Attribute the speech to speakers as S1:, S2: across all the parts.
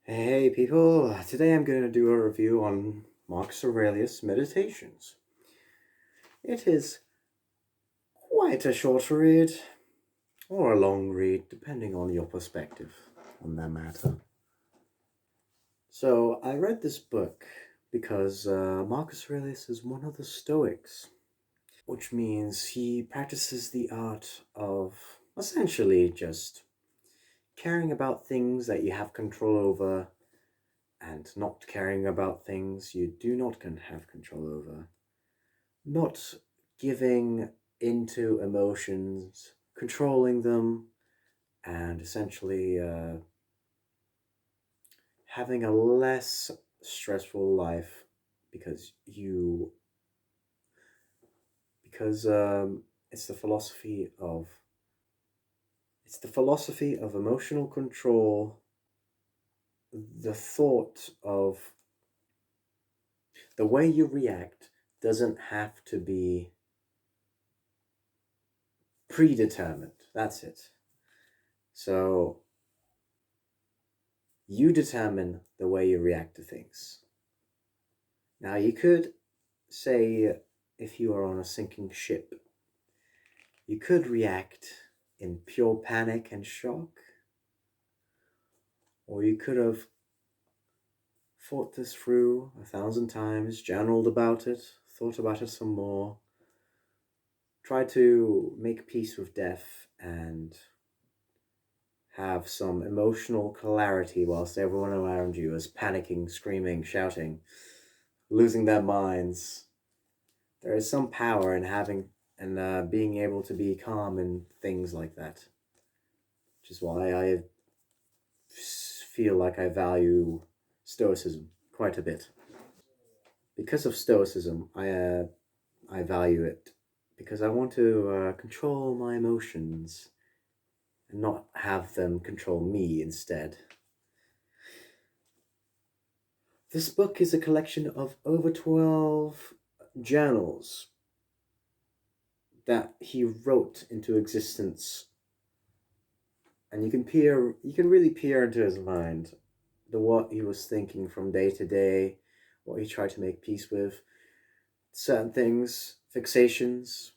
S1: Hey people, today I'm going to do a review on Marcus Aurelius' Meditations. It is quite a short read, or a long read, depending on your perspective on that matter. So, I read this book because Marcus Aurelius is one of the stoics, which means he practices the art of essentially just caring about things that you have control over and not caring about things you do not have control over. Not giving into emotions, controlling them, and essentially having a less stressful life because you because it's the philosophy of emotional control, the thought of the way you react doesn't have to be predetermined. That's it. So you determine the way you react to things. Now, you could say, if you are on a sinking ship, you could react in pure panic and shock, or you could have thought this through 1,000 times, journaled about it, thought about it some more, tried to make peace with death, and have some emotional clarity whilst everyone around you is panicking, screaming, shouting, losing their minds. There is some power in having and being able to be calm in things like that, which is why I feel like I value stoicism quite a bit. Because of stoicism, I value it because I want to control my emotions and not have them control me instead. This book is a collection of over 12 journals that he wrote into existence, and you can really peer into his mind, what he was thinking from day to day, what he tried to make peace with, certain things, fixations.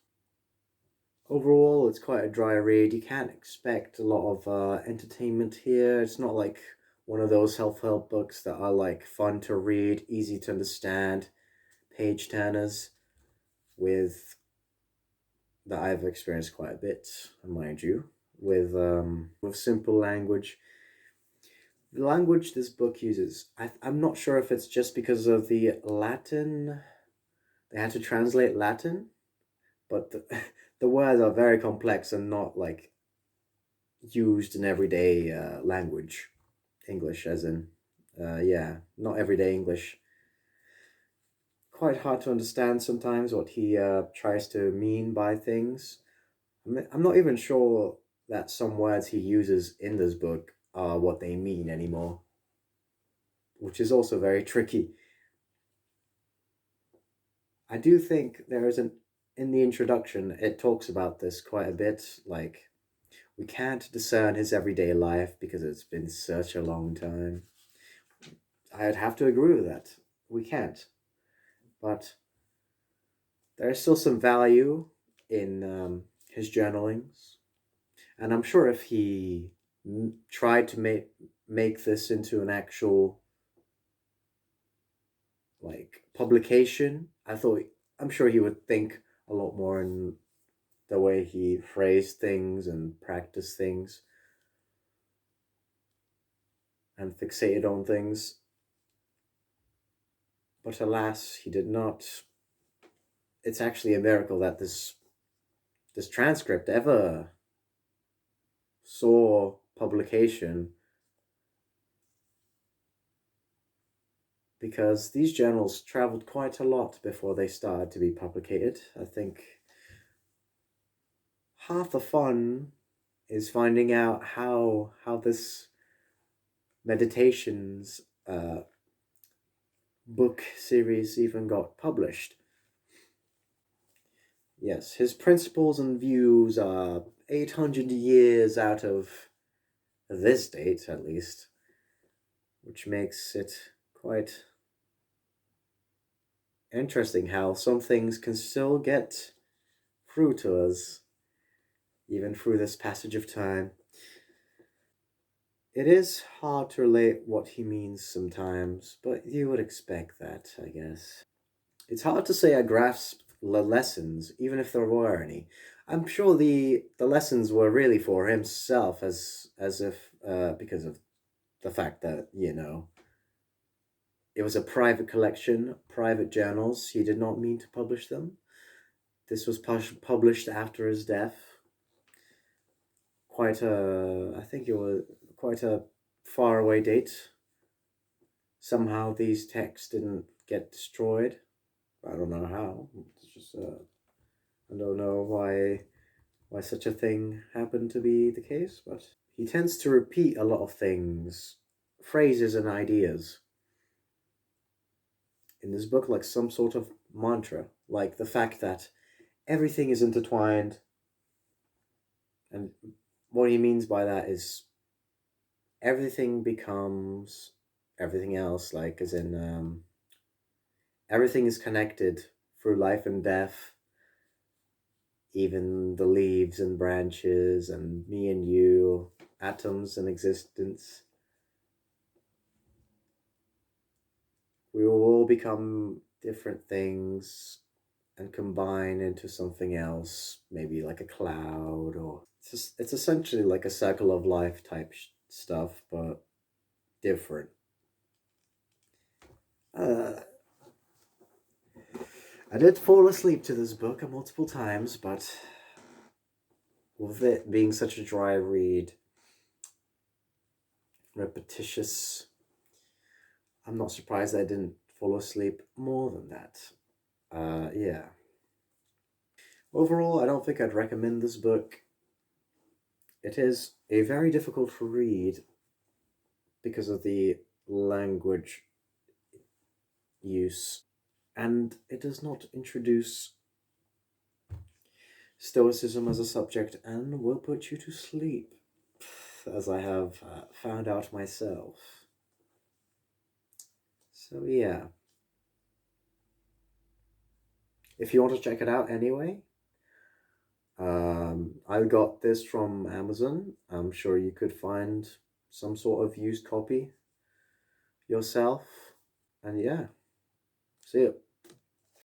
S1: Overall, it's quite a dry read. You can't expect a lot of entertainment here. It's not like one of those self-help books that are like fun to read, easy to understand, page turners with that I've experienced quite a bit, mind you, with simple language. The language this book uses, I'm not sure if it's just because of the Latin. They had to translate Latin, but the words are very complex and not like used in everyday language. English, as in, yeah, not everyday English. Quite hard to understand sometimes what he tries to mean by things. I'm not even sure that some words he uses in this book are what they mean anymore, which is also very tricky. I do think there is in the introduction, it talks about this quite a bit. Like, we can't discern his everyday life because it's been such a long time. I'd have to agree with that. We can't. But there's still some value in his journalings. And I'm sure if he tried to make this into an actual like publication, I'm sure he would think a lot more in the way he phrased things and practiced things and fixated on things. But alas, he did not. It's actually a miracle that this transcript ever saw publication, because these journals traveled quite a lot before they started to be publicated. I think half the fun is finding out how this meditations book series even got published. Yes, his principles and views are 800 years out of this date, at least, which makes it quite interesting how some things can still get through to us, even through this passage of time. It is hard to relate what he means sometimes, but you would expect that, I guess. It's hard to say I grasped the lessons, even if there were any. I'm sure the lessons were really for himself, as if because of the fact that it was a private collection, private journals. He did not mean to publish them. This was published after his death. I think it was quite a far away date. Somehow these texts didn't get destroyed. I don't know how. It's just I don't know why such a thing happened to be the case, but he tends to repeat a lot of things, phrases and ideas in this book, like some sort of mantra, like the fact that everything is intertwined. And what he means by that is everything becomes everything else, like as in everything is connected through life and death, even the leaves and branches and me and you, atoms and existence. We will all become different things and combine into something else, maybe like a cloud, or it's essentially like a circle of life type stuff, but different. Uh, I did fall asleep to this book multiple times, but with it being such a dry read, repetitious, I'm not surprised I didn't fall asleep more than that. Yeah. Overall, I don't think I'd recommend this book. It is a very difficult to read because of the language use, and it does not introduce Stoicism as a subject and will put you to sleep, as I have found out myself. So, yeah. If you want to check it out anyway, I got this from Amazon. I'm sure you could find some sort of used copy yourself. And yeah, see you.